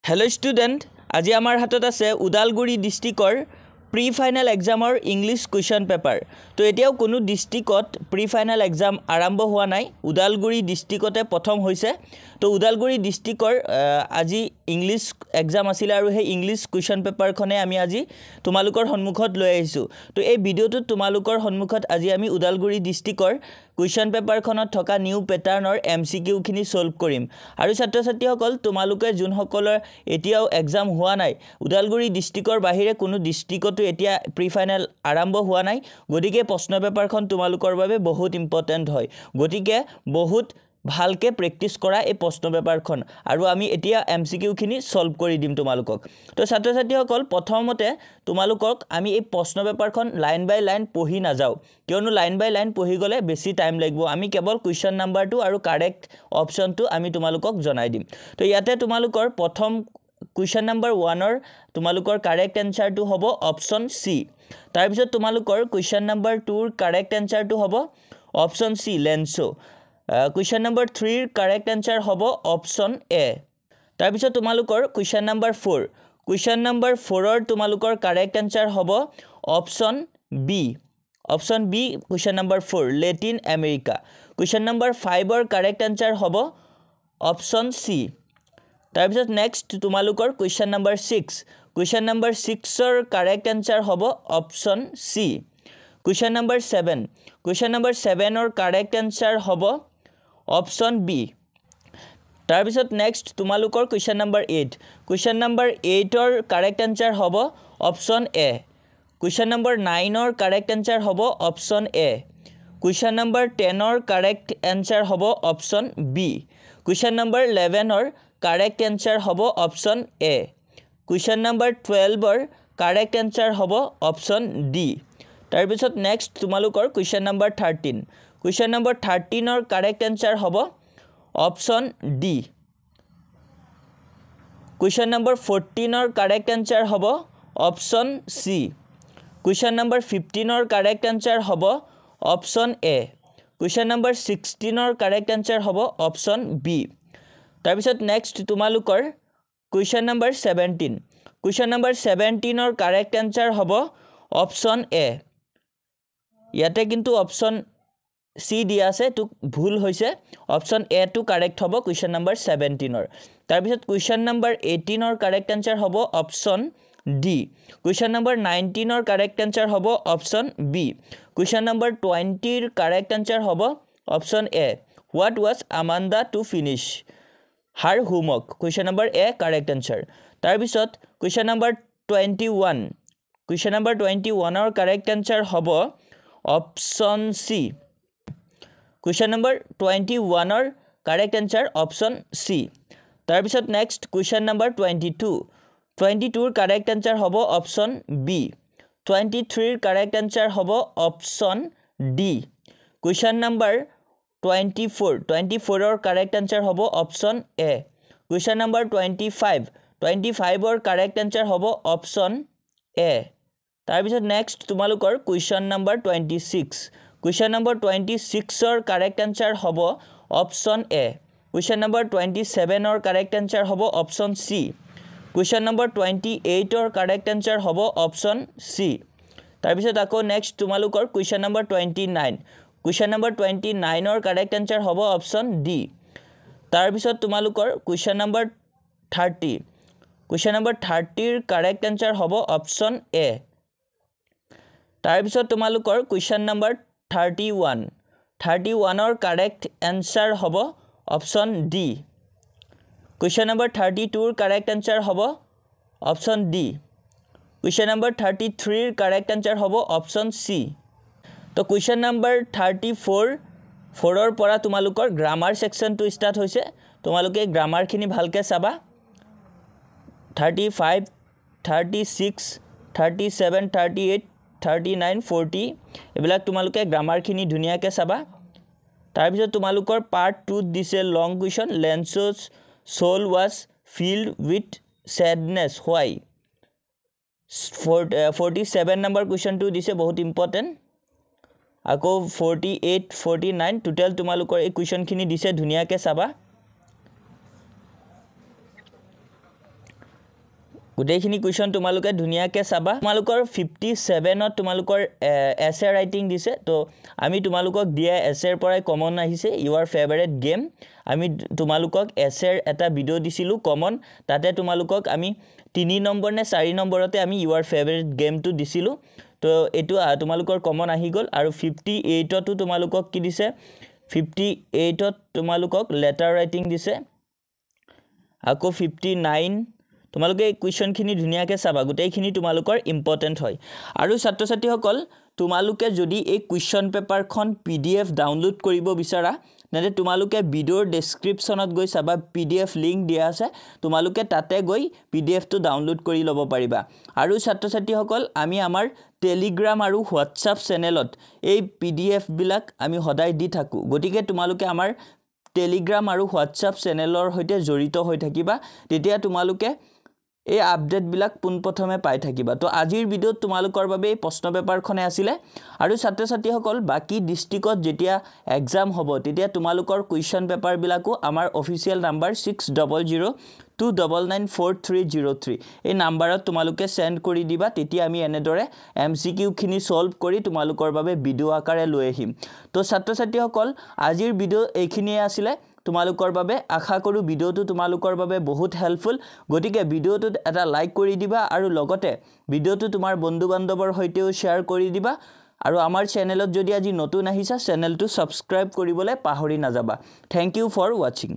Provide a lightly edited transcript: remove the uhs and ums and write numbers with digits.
Hello student, আজি আমাৰ হাতত আছে উদালগুৰি ডিস্ট্ৰিক্টৰ প্ৰি ফাইনাল এক্সামৰ ইংলিশ কুৱেশ্যন পেপাৰ। তো এতিয়াও কোনো ডিস্ট্ৰিক্টত প্ৰি ফাইনাল এক্সাম আৰম্ভ হোৱা নাই, উদালগুৰি ডিস্ট্ৰিক্টতে প্ৰথম হৈছে। তো উদালগুৰি ডিস্ট্ৰিক্টৰ আজি ইংলিশ এক্সাম আছিল আৰু সেই ইংলিশ কুৱেশ্যন পেপাৰখনে আমি আজি তোমালোকৰ সন্মুখত লৈ আহিছোঁ। তো এই ভিডিঅ'টোত তোমালোকৰ সন্মুখত আজি আমি উদালগুৰি ডিস্ট্ৰিক্টৰ কুৱেশ্যন পেপাৰখনত থকা নিউ পেটাৰ্নৰ MCQখিনি সলভ কৰিম। আৰু ছাত্ৰ ছাত্ৰীসকল তোমালোকে যোনসকলৰ এতিয়াও এক্সাম হোৱা নাই, উদালগুৰি ডিস্ট্ৰিক্টৰ বাহিৰে কোনো ডিস্ট্ৰিক্টতো এতিয়া প্ৰি ফাইনাল আৰম্ভ হোৱা নাই, গতিকে প্ৰশ্ন পেপাৰখন তোমালোকৰ বাবে বহুত ইম্পৰ্টেণ্ট হয়। গতিকে বহুত ভালকে প্ৰেক্টিছ কৰা এই প্ৰশ্ন পেপাৰখন, আৰু আমি এতিয়া MCQখিনি সলভ কৰি দিম তোমালোকক। তো ছাত্ৰ ছাত্ৰীসকল প্ৰথমতে তোমালোকক আমি এই প্ৰশ্ন পেপাৰখন লাইন বাই লাইন পঢ়ি নাযাওঁ, কিয়নো লাইন বাই লাইন পঢ়ি গ'লে বেছি টাইম লাগিব। আমি কেৱল কুৱেশ্যন নাম্বাৰটো আৰু কাৰেক্ট অপশ্যনটো আমি তোমালোকক জনাই দিম। তো ইয়াতে তোমালোকৰ প্ৰথম কুৱেশ্যন নাম্বাৰ 1ৰ তোমালোকৰ কাৰেক্ট এনসাৰটো হ'ব অপশ্যন চি। তাৰপিছত তোমালোকৰ কুৱেশ্যন নাম্বাৰ 2ৰ কাৰেক্ট এনসাৰটো হ'ব option C Lencho. Question number 3ৰ কাৰেক্ট এনসাৰ হ'ব অপশ্যন এ। তাৰপিছত তোমালোকৰ কুৱেশ্যন নাম্বাৰ 4, কুৱেশ্যন নাম্বাৰ 4ৰ তোমালোকৰ কাৰেক্ট এনসাৰ হ'ব option B. Option B question number 4 Latin America. Question number 5ৰ কাৰেক্ট এনসাৰ হ'ব অপশ্যন চি। তাৰপিছত নেক্সট তোমালোকৰ কুৱেশ্যন নাম্বাৰ 6, কুৱেশ্যন নাম্বাৰ 6ৰ কাৰেক্ট এনসাৰ হ'ব option C. Question number 7, question number 7ৰ correct answer হ'ব option B. তাৰপিছত next তোমালোকৰ question number 8, question number 8ৰ কাৰেক্ট এনসাৰ হ'ব অপশ্যন এ। কুৱেশ্যন নাম্বাৰ 9ৰ কাৰেক্ট এনসাৰ হ'ব অপশ্যন এ। কুৱেশ্যন নাম্বাৰ 10ৰ কাৰেক্ট এনসাৰ হ'ব অপশ্যন বি। কুৱেশ্যন নাম্বাৰ 11ৰ কাৰেক্ট এনসাৰ হ'ব অপশ্যন এ। কুৱেশ্যন নাম্বাৰ 12ৰ কাৰেক্ট এনসাৰ হ'ব অপশ্যন ডি। তাৰপিছত নেক্সট তোমালোকৰ কুৱেশ্যন নাম্বাৰ 13, কুৱেশ্যন নাম্বাৰ 13ৰ কাৰেক্ট এনসাৰ হ'ব অপশ্যন ডি। কুৱেশ্যন নাম্বাৰ 14ৰ কাৰেক্ট এনসাৰ হ'ব অপশ্যন চি। কুৱেশ্যন নাম্বাৰ 15ৰ কাৰেক্ট এনসাৰ হ'ব অপশ্যন এ। কুৱেশ্যন নাম্বাৰ 16ৰ কাৰেক্ট এনসাৰ হ'ব অপশ্যন বি। তাৰপিছত নেক্সট তোমালোকৰ কুৱেশ্যন নাম্বাৰ 17, কুৱেশ্যন নাম্বাৰ 17ৰ কাৰেক্ট এনসাৰ হ'ব অপশ্যন এ। ইয়াতে কিন্তু অপশ্যন চি দিয়া আছে, তো ভুল হৈছে, অপশ্যন এ টো কাৰেক্ট হ'ব কুৱেশ্যন নাম্বাৰ 17ৰ। তাৰপিছত কুৱেশ্যন নাম্বাৰ 18ৰ কাৰেক্ট এনসাৰ হ'ব অপশ্যন ডি। কুৱেশ্যন নাম্বাৰ 19ৰ কাৰেক্ট এনসাৰ হ'ব অপশ্যন বি। কুৱেশ্যন নাম্বাৰ 20ৰ কাৰেক্ট এনসাৰ হ'ব option A. What was Amanda to finish her homework, question number A correct answer. তাৰপিছত question number 21, question number 21ৰ correct answer হ'ব option C. Question number 21ৰ correct answer option C. তাৰপিছত next question number 22, 22ৰ correct answer হ'ব option B. 23ৰ correct answer হ'ব option D. Question number 24, 24ৰ correct answer হ'ব অপশ্যন এ। কুৱেশ্যন নাম্বাৰ 25, 25ৰ কাৰেক্ট এনসাৰ হ'ব অপশ্যন এ। তাৰপিছত নেক্সট তোমালোকৰ কুৱেশ্যন নাম্বাৰ 26, কুৱেশ্যন নাম্বাৰ 26ৰ কাৰেক্ট এনসাৰ হ'ব অপশ্যন এ। কুৱেশ্যন নাম্বাৰ 27ৰ কাৰেক্ট এনসাৰ হ'ব অপশ্যন চি। কুৱেশ্যন নাম্বাৰ 28ৰ কাৰেক্ট এনসাৰ হ'ব অপশ্যন চি। তাৰপিছত আকৌ নেক্সট তোমালোকৰ কুৱেশ্যন নাম্বাৰ 29, কুৱেশ্যন নাম্বাৰ 29ৰ কাৰেক্ট এনসাৰ হ'ব অপশ্যন ডি। তাৰপিছত তোমালোকৰ কুৱেশ্যন নাম্বাৰ 30, কুৱেশ্যন নাম্বাৰ 30ৰ কাৰেক্ট এনসাৰ হ'ব অপশ্যন এ। তাৰপিছত তোমালোকৰ কুৱেশ্যন নাম্বাৰ 31, 31ৰ কাৰেক্ট এনসাৰ হ'ব অপশ্যন ডি। কুৱেশ্যন নাম্বাৰ 32ৰ কাৰেক্ট এনসাৰ হ'ব অপশ্যন ডি। কুৱেশ্যন নাম্বাৰ 33ৰ কাৰেক্ট এনসাৰ হ'ব অপশ্যন চি। তো কুৱেশ্যন নাম্বাৰ 34ৰ পৰা তোমালোকৰ গ্ৰামাৰ ছেকশ্যনটো ষ্টাৰ্ট হৈছে, তোমালোকে গ্ৰামাৰখিনি ভালকৈ চাবা। 35, 36, 37, 38, 39, 40 এইবিলাক তোমালোকে গ্ৰামাৰখিনি ধুনীয়াকৈ চাবা। তাৰপিছত তোমালোকৰ পাৰ্ট 2ত দিছে long question, Lencho's soul was filled with sadness why. 47 নম্বৰ কুৱেশ্যনটো দিছে, বহুত ইম্পৰ্টেণ্ট। আকৌ 48, 49 টোটেল তোমালোকৰ এই কুৱেশ্যনখিনি দিছে, ধুনীয়াকৈ চাবা। গোটেইখিনি কুৱেশ্যন তোমালোকে ধুনীয়াকৈ চাবা তোমালোকৰ 57ত তোমালোকৰ এছে ৰাইটিং দিছে তো আমি তোমালোকক দিয়া এছেৰ পৰাই কমন আহিছে ইউৰ ফেভাৰিট গেম আমি তোমালোকক এছেৰ এটা ভিডিঅ' দিছিলোঁ কমন তাতে তোমালোকক আমি 3 নম্বৰ নে 4 নম্বৰতে আমি ইউৰ ফেভাৰিট গেমটো দিছিলোঁ তো এইটো তোমালোকৰ কমন আহি গ'ল আৰু 58তটো তোমালোকক কি দিছে 58তত তোমালোকক লেটাৰ ৰাইটিং দিছে আকৌ 59 তোমালোকে কুৱেশ্যনখিনি ধুনীয়াকৈ চাবা গোটেইখিনি তোমালোকৰ ইম্পৰ্টেণ্ট হয় আৰু ছাত্ৰ ছাত্ৰীসকল তোমালোকে যদি এই কুৱেশ্যন পেপাৰখন PDF ডাউনলোড কৰিব বিচাৰা তেনে তোমালোকে ভিডিঅ'ৰ ডেছক্ৰিপশ্যনত গৈ চাবা PDF লিংক দিয়া আছে তোমালোকে তাতে গৈ PDFটো ডাউনলোড কৰি ল'ব পাৰিবা আৰু ছাত্ৰ ছাত্ৰীসকল আমি আমাৰ টেলিগ্ৰাম আৰু হোৱাটছআপ চেনেলত এই PDF বিলাক আমি সদায় দি থাকোঁ গতিকে তোমালোকে আমাৰ টেলিগ্ৰাম আৰু হোৱাটছআপ চেনেলৰ সৈতে জড়িত হৈ থাকিবা তেতিয়া তোমালোকে এই আপডেট বিলাক পোনপ্ৰথমে পাই থাকিবা তো আজিৰ ভিডিঅ'ত তোমালোকৰ বাবে এই প্ৰশ্ন পেপাৰখনে আছিলে আৰু ছাত্ৰ ছাত্ৰীসকল বাকি ডিস্ট্ৰিক্টত যেতিয়া এক্সাম হ'ব তেতিয়া তোমালোকৰ কুৱেশ্যন পেপাৰ বিলাকো আমাৰ অফিচিয়েল নাম্বাৰ 6002994303 এই নাম্বাৰত তোমালোকে সেন্ড কৰি দিবা তেতিয়া আমি এনেদৰে MCQ খিনি সলভ কৰি তোমালোকৰ বাবে ভিডিঅ' আকাৰে লৈ আহিম তো ছাত্ৰ ছাত্ৰীসকল আজিৰ ভিডিঅ' এইখিনিয়ে আছিলে তোমালোকৰ বাবে আশা কৰো ভিডিঅ'টো তোমালোকৰ বাবে বহুত হেল্পফুল গতিকে ভিডিঅ'টোত এটা লাইক কৰি দিবা আৰু লগতে ভিডিঅ'টো তোমাৰ বন্ধু বান্ধৱৰ সৈতেও শেয়াৰ কৰি দিবা আৰু আমাৰ চেনেলত যদি আজি নতুন আহিছা চেনেলটো সাবস্ক্ৰাইব কৰিবলৈ পাহৰি নাযাবা থ্যাংক ইউ ফৰ ওয়াচিং